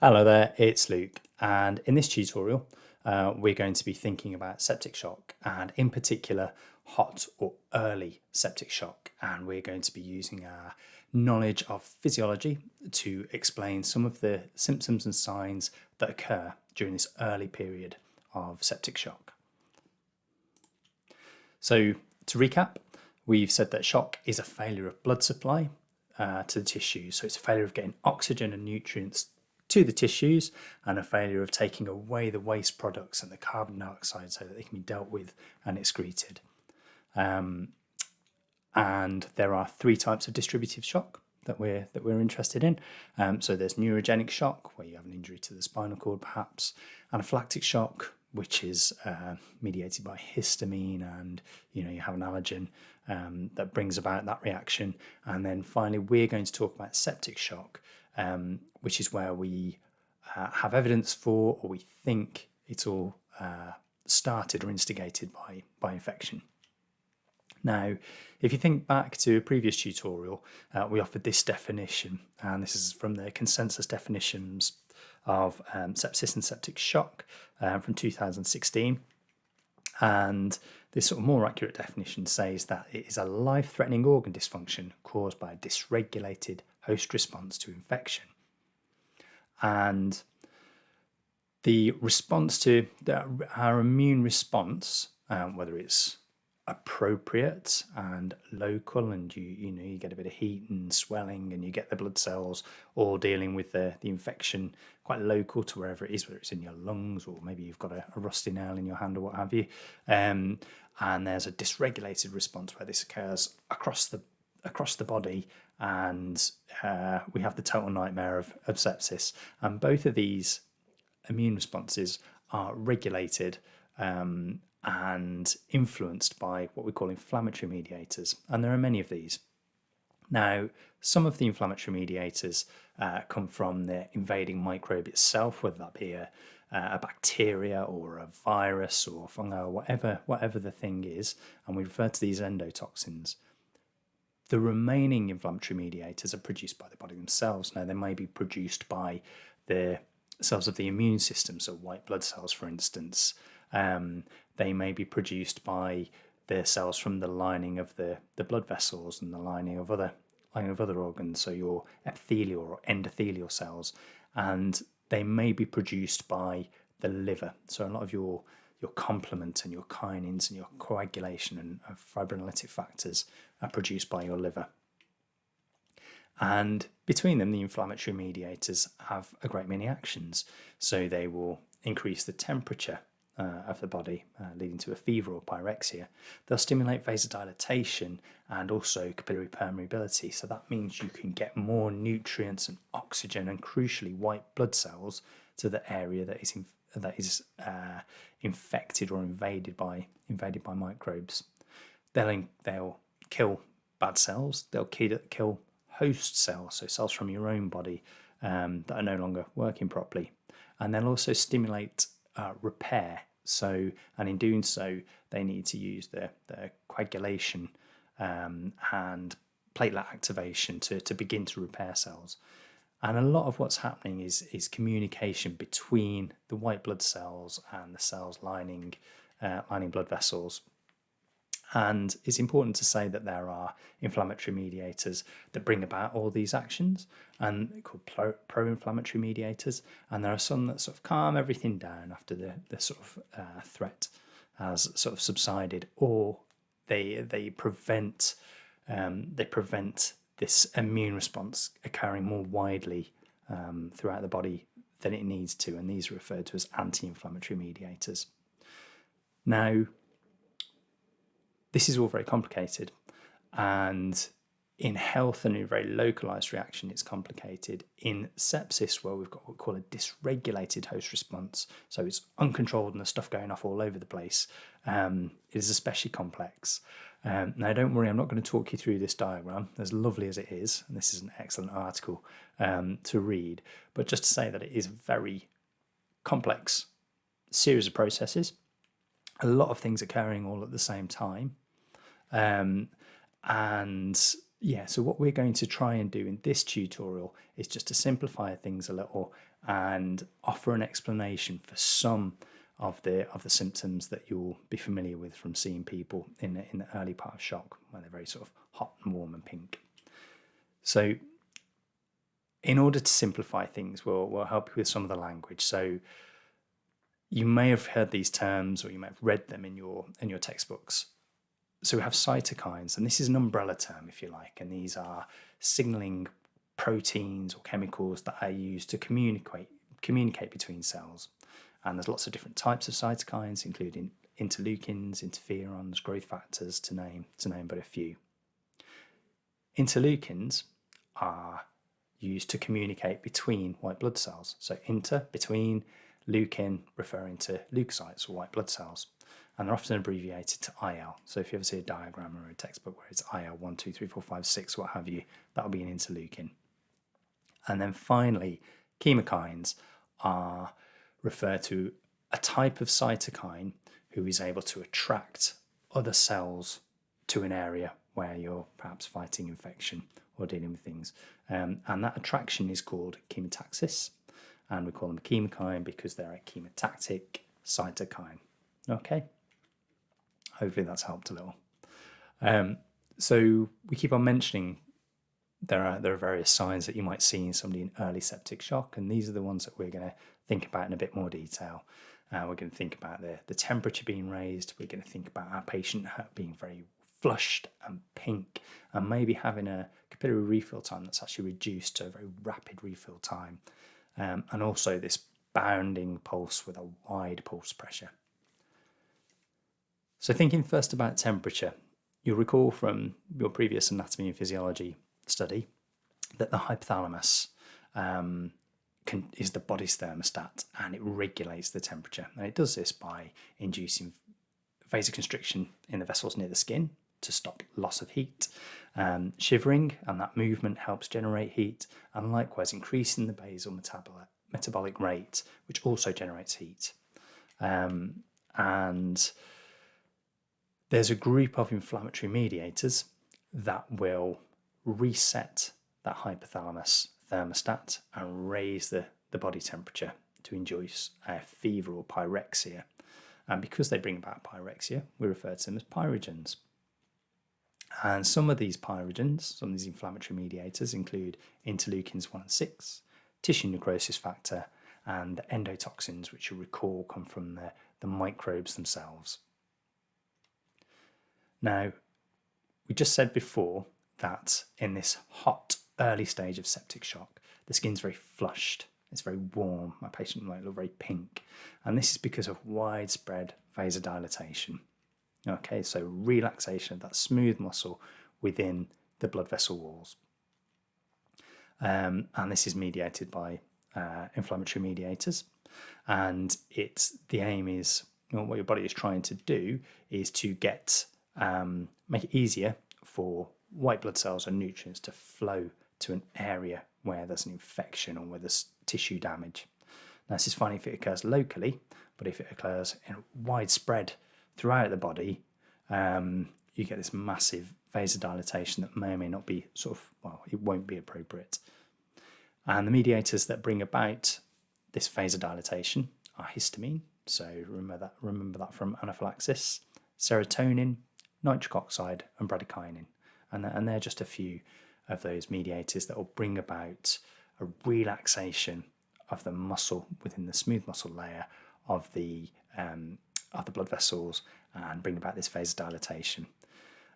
Hello there, it's Luke, and in this tutorial we're going to be thinking about septic shock, and in particular hot or early septic shock, and we're going to be using our knowledge of physiology to explain some of the symptoms and signs that occur during this early period of septic shock. So to recap, we've said that shock is a failure of blood supply to the tissues, so it's a failure of getting oxygen and nutrients to the tissues, and a failure of taking away the waste products and the carbon dioxide so that they can be dealt with and excreted. And there are three types of distributive shock that we're interested in. So there's neurogenic shock, where you have an injury to the spinal cord perhaps, anaphylactic shock, which is mediated by histamine, and you have an allergen that brings about that reaction. And then finally we're going to talk about septic shock, which is where we have evidence for, or we think it's all started or instigated by infection. Now, if you think back to a previous tutorial, we offered this definition, and this is from the consensus definitions of sepsis and septic shock from 2016. And this sort of more accurate definition says that it is a life-threatening organ dysfunction caused by a dysregulated host response to infection. And the response to our immune response, whether it's appropriate and local, and you get a bit of heat and swelling and you get the blood cells, or dealing with the infection quite local to wherever it is, whether it's in your lungs or maybe you've got a rusty nail in your hand or what have you, and there's a dysregulated response where this occurs across the body, and we have the total nightmare of sepsis. And both of these immune responses are regulated and influenced by what we call inflammatory mediators, and there are many of these. Now, some of the inflammatory mediators come from the invading microbe itself, whether that be a bacteria or a virus or fungi or whatever the thing is, and we refer to these endotoxins. The remaining inflammatory mediators are produced by the body themselves. Now, they may be produced by the cells of the immune system, so white blood cells, for instance. They may be produced by the cells from the lining of the blood vessels and the lining of other organs, so your epithelial or endothelial cells, and they may be produced by the liver. So a lot of your complement and your kinins and your coagulation and fibrinolytic factors are produced by your liver. And between them, the inflammatory mediators have a great many actions. So they will increase the temperature of the body, leading to a fever or pyrexia. They'll stimulate vasodilatation and also capillary permeability. So that means you can get more nutrients and oxygen and, crucially, white blood cells to the area that is infected or invaded by microbes. They'll kill bad cells. They'll kill host cells, so cells from your own body that are no longer working properly, and they'll also stimulate repair. So, and in doing so, they need to use the coagulation and platelet activation to begin to repair cells. And a lot of what's happening is communication between the white blood cells and the cells lining blood vessels. And it's important to say that there are inflammatory mediators that bring about all these actions, and they're called pro-inflammatory mediators. And there are some that sort of calm everything down after the sort of threat has sort of subsided, or they prevent this immune response occurring more widely throughout the body than it needs to, and these are referred to as anti-inflammatory mediators. Now, this is all very complicated, and in health and in very localized reaction, it's complicated. In sepsis, where we've got what we call a dysregulated host response, so it's uncontrolled and there's stuff going off all over the place, it is especially complex. Now, don't worry, I'm not going to talk you through this diagram, as lovely as it is, and this is an excellent article to read, but just to say that it is a very complex series of processes, a lot of things occurring all at the same time. And Yeah, so what we're going to try and do in this tutorial is just to simplify things a little and offer an explanation for some of the symptoms that you'll be familiar with from seeing people in the early part of shock, where they're very sort of hot and warm and pink. So in order to simplify things, we'll help you with some of the language. So you may have heard these terms, or you may have read them in your textbooks. So we have cytokines, and this is an umbrella term, if you like, and these are signaling proteins or chemicals that are used to communicate between cells. And there's lots of different types of cytokines, including interleukins, interferons, growth factors, to name but a few. Interleukins are used to communicate between white blood cells. So between, leukin referring to leukocytes or white blood cells. And they're often abbreviated to IL. So if you ever see a diagram or a textbook where it's IL 1, 2, 3, 4, 5, 6, what have you, that'll be an interleukin. And then finally, chemokines are refer to a type of cytokine who is able to attract other cells to an area where you're perhaps fighting infection or dealing with things. And that attraction is called chemotaxis. And we call them a chemokine because they're a chemotactic cytokine. Okay? Hopefully that's helped a little. So we keep on mentioning there are various signs that you might see in somebody in early septic shock, and these are the ones that we're going to think about in a bit more detail. We're going to think about the temperature being raised. We're going to think about our patient being very flushed and pink, and maybe having a capillary refill time that's actually reduced to a very rapid refill time, and also this bounding pulse with a wide pulse pressure. So thinking first about temperature, you'll recall from your previous anatomy and physiology study that the hypothalamus is the body's thermostat, and it regulates the temperature. And it does this by inducing vasoconstriction in the vessels near the skin to stop loss of heat, shivering, and that movement helps generate heat, and likewise increasing the basal metabolic rate, which also generates heat. And there's a group of inflammatory mediators that will reset that hypothalamus thermostat and raise the body temperature to induce a fever or pyrexia. And because they bring about pyrexia, we refer to them as pyrogens. And some of these pyrogens, some of these inflammatory mediators, include interleukins 1 and 6, tissue necrosis factor, and endotoxins, which you recall come from the microbes themselves. Now, we just said before that in this hot early stage of septic shock, the skin's very flushed, it's very warm, my patient might look very pink, and this is because of widespread vasodilatation. Okay, so relaxation of that smooth muscle within the blood vessel walls. And this is mediated by inflammatory mediators, and the aim is, what your body is trying to do is to make it easier for white blood cells and nutrients to flow to an area where there's an infection or where there's tissue damage. Now, this is fine if it occurs locally, but if it occurs in widespread throughout the body, you get this massive vasodilatation that may or may not be it won't be appropriate. And the mediators that bring about this vasodilatation are histamine, so remember that from anaphylaxis, serotonin, nitric oxide, and bradykinin. And they're just a few of those mediators that will bring about a relaxation of the muscle within the smooth muscle layer of the blood vessels and bring about this vasodilatation.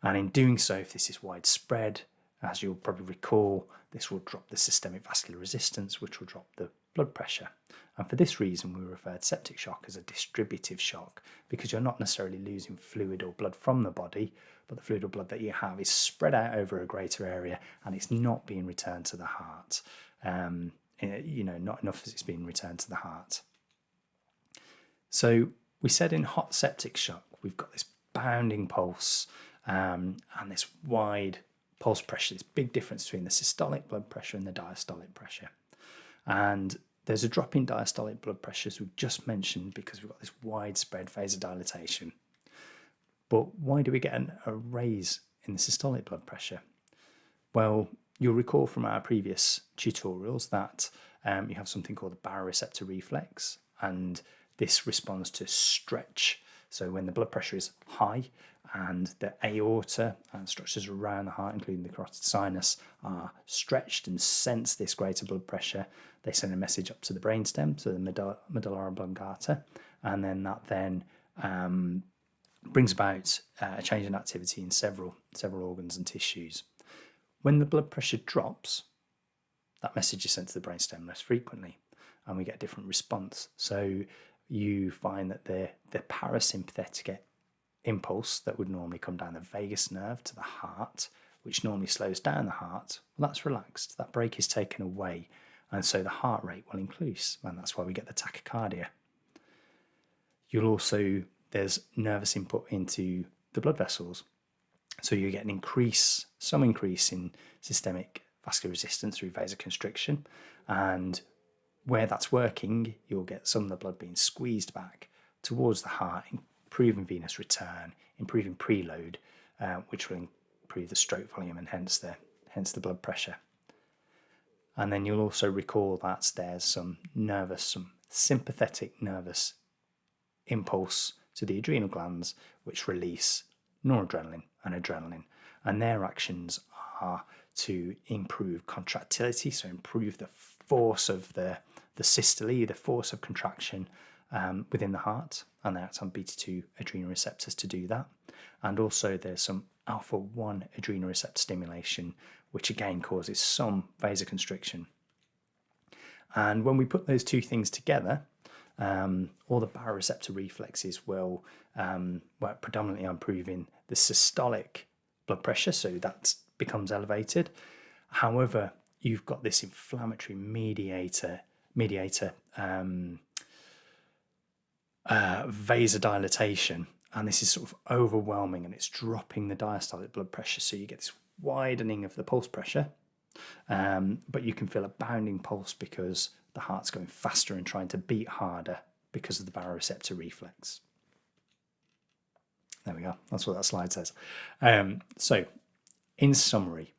And in doing so, if this is widespread, as you'll probably recall, this will drop the systemic vascular resistance, which will drop the blood pressure. And for this reason, we refer to septic shock as a distributive shock, because you're not necessarily losing fluid or blood from the body, but the fluid or blood that you have is spread out over a greater area, and it's not being returned to the heart. Not enough as it's being returned to the heart. So we said in hot septic shock, we've got this bounding pulse and this wide pulse pressure, this big difference between the systolic blood pressure and the diastolic pressure. And there's a drop in diastolic blood pressure, as we've just mentioned, because we've got this widespread vasodilatation. But why do we get a raise in the systolic blood pressure? Well, you'll recall from our previous tutorials that you have something called the baroreceptor reflex, and this responds to stretch. So when the blood pressure is high and the aorta and structures around the heart, including the carotid sinus, are stretched and sense this greater blood pressure, they send a message up to the brainstem, to the medulla oblongata, and then that brings about a change in activity in several organs and tissues. When the blood pressure drops, that message is sent to the brainstem less frequently, and we get a different response. So you find that the parasympathetic impulse that would normally come down the vagus nerve to the heart, which normally slows down the heart, well, that's relaxed. That brake is taken away, and so the heart rate will increase, and that's why we get the tachycardia. There's nervous input into the blood vessels, so you get some increase in systemic vascular resistance through vasoconstriction, and where that's working, you'll get some of the blood being squeezed back towards the heart, improving venous return, improving preload, which will improve the stroke volume and hence the blood pressure. And then you'll also recall that there's some sympathetic nervous impulse to the adrenal glands, which release noradrenaline and adrenaline, and their actions are to improve contractility, so improve the force of the systole, the force of contraction within the heart, and they act on beta-2 adrenal receptors to do that. And also there's some alpha-1 adrenal receptor stimulation, which again causes some vasoconstriction. And when we put those two things together, all the baroreceptor reflexes will work predominantly on improving the systolic blood pressure, so that becomes elevated. However, you've got this inflammatory mediator vasodilatation, and this is sort of overwhelming, and it's dropping the diastolic blood pressure, so you get this widening of the pulse pressure, but you can feel a bounding pulse because the heart's going faster and trying to beat harder because of the baroreceptor reflex. There we go, that's what that slide says. So in summary,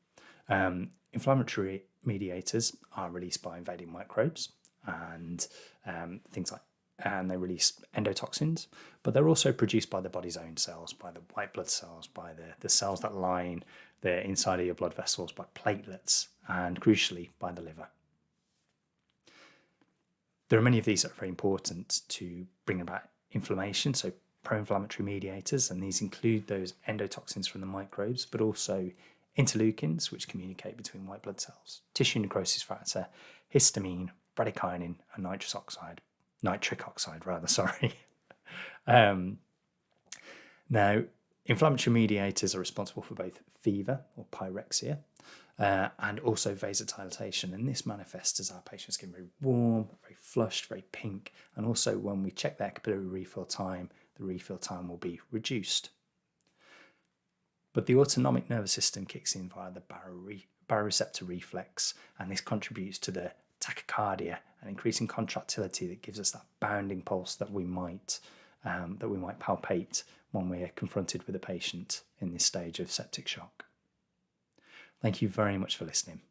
inflammatory mediators are released by invading microbes and and they release endotoxins, but they're also produced by the body's own cells, by the white blood cells, by the cells that line the inside of your blood vessels, by platelets, and crucially by the liver. There are many of these that are very important to bring about inflammation, so pro-inflammatory mediators, and these include those endotoxins from the microbes, but also interleukins, which communicate between white blood cells, tissue necrosis factor, histamine, bradykinin, and nitric oxide. Now, inflammatory mediators are responsible for both fever or pyrexia and also vasodilatation, and this manifests as our patients getting very warm, very flushed, very pink, and also when we check their capillary refill time, the refill time will be reduced. But the autonomic nervous system kicks in via the baroreceptor reflex, and this contributes to the tachycardia and increasing contractility that gives us that bounding pulse that we might palpate when we're confronted with a patient in this stage of septic shock. Thank you very much for listening.